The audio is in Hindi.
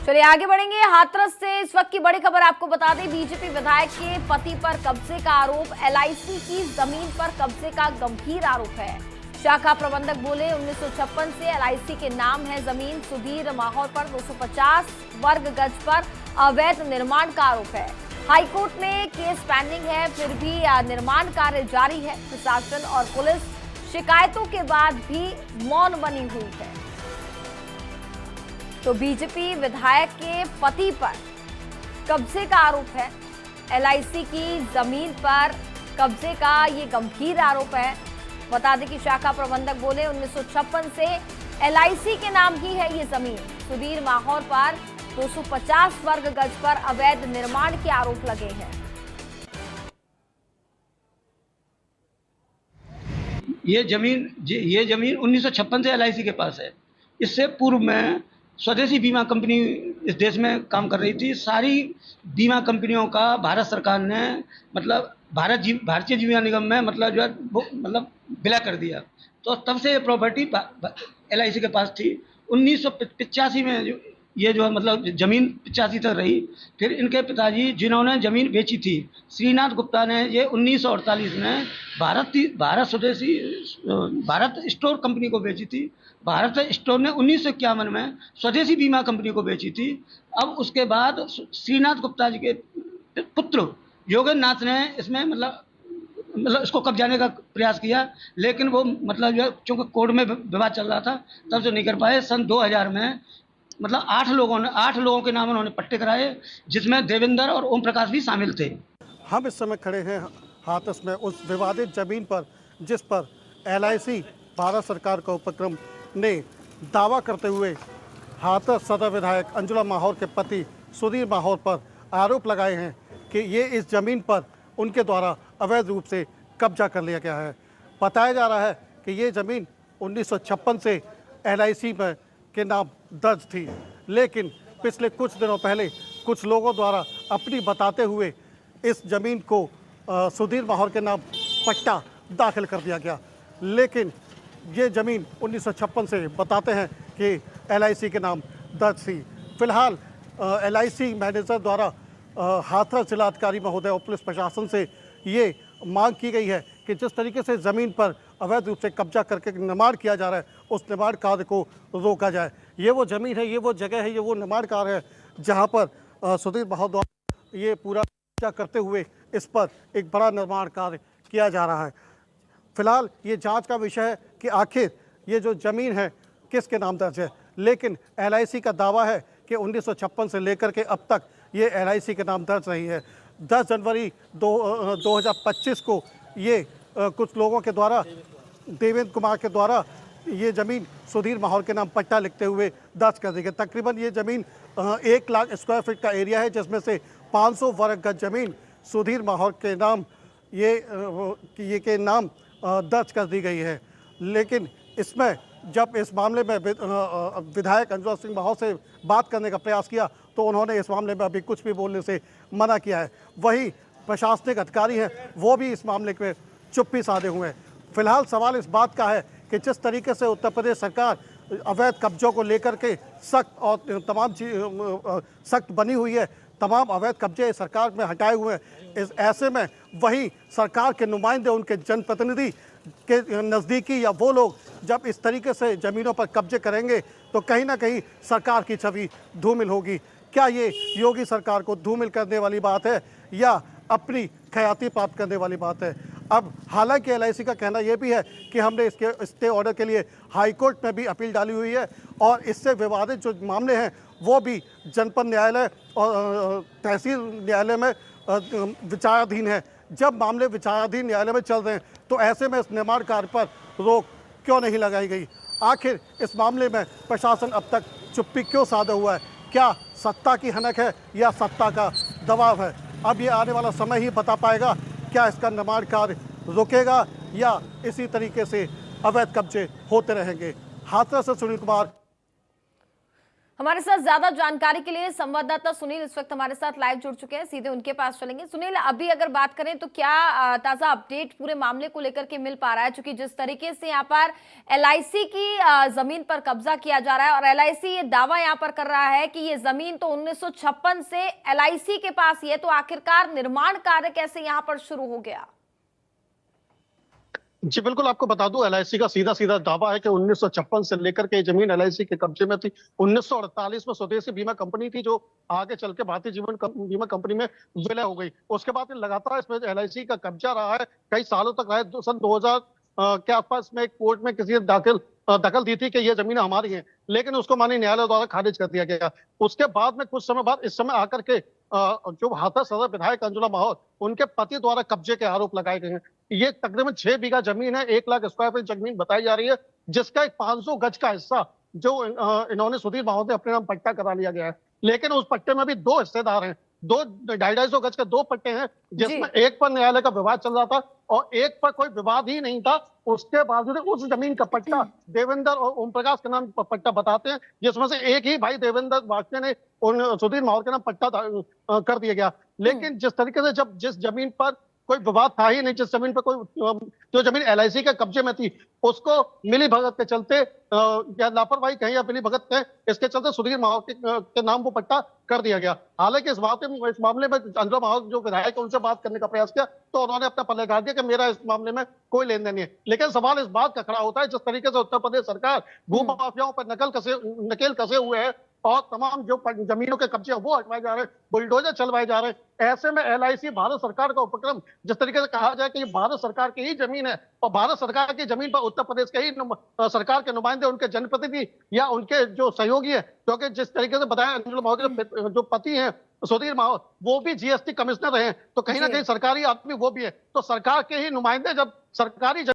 चलिए आगे बढ़ेंगे। हाथरस से इस वक्त की बड़ी खबर आपको बता दें, बीजेपी विधायक के पति पर कब्जे का आरोप। एलआईसी की जमीन पर कब्जे का गंभीर आरोप है। शाखा प्रबंधक बोले 1956 से एलआईसी के नाम है जमीन। सुधीर माहौर पर 250 वर्ग गज पर अवैध निर्माण का आरोप है। हाईकोर्ट में केस पेंडिंग है, फिर भी निर्माण कार्य जारी है। प्रशासन और पुलिस शिकायतों के बाद भी मौन बनी हुई है। तो बीजेपी विधायक के पति पर कब्जे का आरोप है। एलआईसी की जमीन पर कब्जे का ये गंभीर आरोप है। बता दें कि शाखा प्रबंधक बोले 1956 से एलआईसी के नाम की है ये जमीन। सुधीर माहौर पर 250 वर्ग गज पर अवैध निर्माण के आरोप लगे हैं। ये जमीन 1956 से एलआईसी के पास है। इससे पूर्व में स्वदेशी बीमा कंपनी इस देश में काम कर रही थी। सारी बीमा कंपनियों का भारत सरकार ने मतलब भारतीय जीवन निगम में मतलब जो है मतलब विलय कर दिया। तो तब से ये प्रॉपर्टी एलआईसी के पास थी। 1985 में ये जो है मतलब ज़मीन 85 तक रही। फिर इनके पिताजी जिन्होंने ज़मीन बेची थी, श्रीनाथ गुप्ता ने ये 1948 में भारत स्टोर कंपनी को बेची थी। भारत स्टोर ने 1951 में स्वदेशी बीमा कंपनी को बेची थी। अब उसके बाद श्रीनाथ गुप्ता जी के पुत्र योगेंद्र नाथ ने इसमें मतलब इसको कब्जाने का प्रयास किया, लेकिन वो मतलब जो चूँकि कोर्ट में विवाद चल रहा था तब से नहीं कर पाए। सन 2000 में मतलब 8 लोगों के नाम उन्होंने पट्टे कराए, जिसमें देवेंद्र और ओम प्रकाश भी शामिल थे। हम इस समय खड़े हैं हाथरस में उस विवादित जमीन पर जिस पर एलआईसी भारत सरकार का उपक्रम ने दावा करते हुए हाथरस सदर विधायक अंजुला माहौर के पति सुधीर माहौर पर आरोप लगाए हैं कि ये इस ज़मीन पर उनके द्वारा अवैध रूप से कब्जा कर लिया गया है। बताया जा रहा है कि ये ज़मीन 1956 से एलआईसी में के नाम दर्ज थी, लेकिन पिछले कुछ दिनों पहले कुछ लोगों द्वारा अपनी बताते हुए इस ज़मीन को सुधीर माहौर के नाम पट्टा दाखिल कर दिया गया। लेकिन ये ज़मीन 1956 से बताते हैं कि एलआईसी के नाम दर्ज थी। फिलहाल एलआईसी मैनेजर द्वारा हाथरस जिलाधिकारी महोदय और पुलिस प्रशासन से ये मांग की गई है कि जिस तरीके से ज़मीन पर अवैध रूप से कब्जा करके निर्माण किया जा रहा है, उस निर्माण कार्य को रोका जाए। ये वो ज़मीन है, ये वो जगह है, ये वो निर्माण कार्य है जहाँ पर सुधीर माहौर द्वारा ये पूरा कब्जा करते हुए इस पर एक बड़ा निर्माण कार्य किया जा रहा है। फिलहाल ये जांच का विषय है कि आखिर ये जो ज़मीन है किसके नाम दर्ज है। लेकिन एलआईसी का दावा है कि 1956 से लेकर के अब तक ये एलआईसी के नाम दर्ज रही है। 10 जनवरी 2025 को ये कुछ लोगों के द्वारा देवेंद्र कुमार के द्वारा ये ज़मीन सुधीर माहौर के नाम पट्टा लिखते हुए दर्ज कर दी गई। तकरीबन ये ज़मीन 1 लाख स्क्वायर फीट का एरिया है, जिसमें से 500 वर्ग गज ज़मीन सुधीर माहौर के नाम ये के नाम दर्ज कर दी गई है। लेकिन इसमें जब इस मामले में विधायक अंजुला सिंह माहौर से बात करने का प्रयास किया तो उन्होंने इस मामले में अभी कुछ भी बोलने से मना किया है। वही प्रशासनिक अधिकारी हैं, वो भी इस मामले में चुप्पी साधे हुए हैं। फिलहाल सवाल इस बात का है कि जिस तरीके से उत्तर प्रदेश सरकार अवैध कब्जों को लेकर के सख्त और तमाम सख्त बनी हुई है, तमाम अवैध कब्जे सरकार में हटाए हुए हैं। इस ऐसे में वही सरकार के नुमाइंदे, उनके जनप्रतिनिधि के नज़दीकी या वो लोग जब इस तरीके से ज़मीनों पर कब्जे करेंगे तो कहीं ना कहीं सरकार की छवि धूमिल होगी। क्या ये योगी सरकार को धूमिल करने वाली बात है या अपनी ख्याति प्राप्त करने वाली बात है? अब हालांकि एलआईसी का कहना यह भी है कि हमने इसके स्टे ऑर्डर के लिए हाई कोर्ट में भी अपील डाली हुई है और इससे विवादित जो मामले हैं वो भी जनपद न्यायालय और तहसील न्यायालय में विचाराधीन है। जब मामले विचाराधीन न्यायालय में चल रहे हैं तो ऐसे में इस निर्माण कार्य पर रोक क्यों नहीं लगाई गई? आखिर इस मामले में प्रशासन अब तक चुप्पी क्यों साधा हुआ है? क्या सत्ता की हनक है या सत्ता का दबाव है? अब ये आने वाला समय ही बता पाएगा क्या इसका निर्माण कार्य रुकेगा या इसी तरीके से अवैध कब्जे होते रहेंगे। हाथरस से सुनील कुमार, हमारे साथ ज्यादा जानकारी के लिए संवाददाता सुनील इस वक्त हमारे साथ लाइव जुड़ चुके हैं, सीधे उनके पास चलेंगे। सुनील, अभी अगर बात करें तो क्या ताजा अपडेट पूरे मामले को लेकर के मिल पा रहा है? क्योंकि जिस तरीके से यहाँ पर एलआईसी की जमीन पर कब्जा किया जा रहा है और एलआईसी ये दावा यहाँ पर कर रहा है कि ये जमीन तो 1956 से एलआईसी के पास ही है, तो आखिरकार निर्माण कार्य कैसे यहाँ पर शुरू हो गया? जी बिल्कुल, आपको बता दूं, एलआईसी का सीधा सीधा दावा है कि 1956 से लेकर के जमीन एलआईसी के कब्जे में थी। 1948 में स्वदेशी बीमा कंपनी थी जो आगे चल के भारतीय बीमा कंपनी में विलय हो गई। उसके बाद लगातार इसमें एलआईसी का कब्जा रहा है, कई सालों तक रहा है। सन 2000 के आसपास में कोर्ट में किसी ने दखल दी थी कि ये जमीन हमारी है, लेकिन उसको माननीय न्यायालय द्वारा खारिज कर दिया गया। उसके बाद में कुछ समय बाद इस समय आकर के जो हाथरस सदर विधायक अंजुला माहौर, उनके पति द्वारा कब्जे के आरोप लगाए गए हैं। ये तकरीबन 6 बीघा जमीन है, 1 लाख स्क्वायर फीट जमीन बताई जा रही है, जिसका एक 500 गज का हिस्सा जो इन्होंने सुधीर माहौर ने अपने नाम पट्टा करा लिया गया है। लेकिन उस पट्टे में भी 2 हिस्सेदार हैं, 2-250 गज के 2 पट्टे हैं, जिसमें एक पर न्यायालय का विवाद चल रहा था और एक पर कोई विवाद ही नहीं था। उसके बावजूद उस जमीन का पट्टा देवेंद्र और ओम प्रकाश के नाम पट्टा बताते हैं, जिसमें से एक ही भाई देवेंद्र वाजपेयी ने उन सुधीर माहौर के नाम पट्टा कर दिया गया। लेकिन जिस तरीके से जिस जमीन पर कोई विवाद था ही नहीं, जिस जमीन पर जो जमीन एलआईसी के कब्जे में थी, उसको मिली भगत के चलते या लापरवाही कहें या मिली भगत कहें, इसके चलते सुधीर माहौर के नाम वो पट्टा कर दिया गया। हालांकि इस मामले में अंजुला माहौर जो विधायक है उनसे बात करने का प्रयास किया तो उन्होंने अपना पल्ले गाड़ दिया कि मेरा इस मामले में कोई लेन देन नहीं है। लेकिन सवाल इस बात का खड़ा होता है, जिस तरीके से उत्तर प्रदेश सरकार भू माफियाओं पर नकेल कसे हुए है और तमाम जो जमीनों के कब्जे वो हटवाए जा रहे हैं, बुलडोजर चलवाए जा रहे हैं, ऐसे में एलआईसी भारत सरकार का उपक्रम, जिस तरीके से कहा जाए कि ये भारत सरकार की ही जमीन है और भारत सरकार की जमीन पर उत्तर प्रदेश के ही सरकार के नुमाइंदे, उनके जनप्रतिनिधि या उनके जो सहयोगी है, क्योंकि जिस तरीके से बताया अंजुला माहौर के जो पति हैं सुधीर माहौर, वो भी जीएसटी कमिश्नर रहे हैं, तो कहीं ना कहीं सरकारी आदमी वो भी है। तो सरकार के ही नुमाइंदे जब सरकारी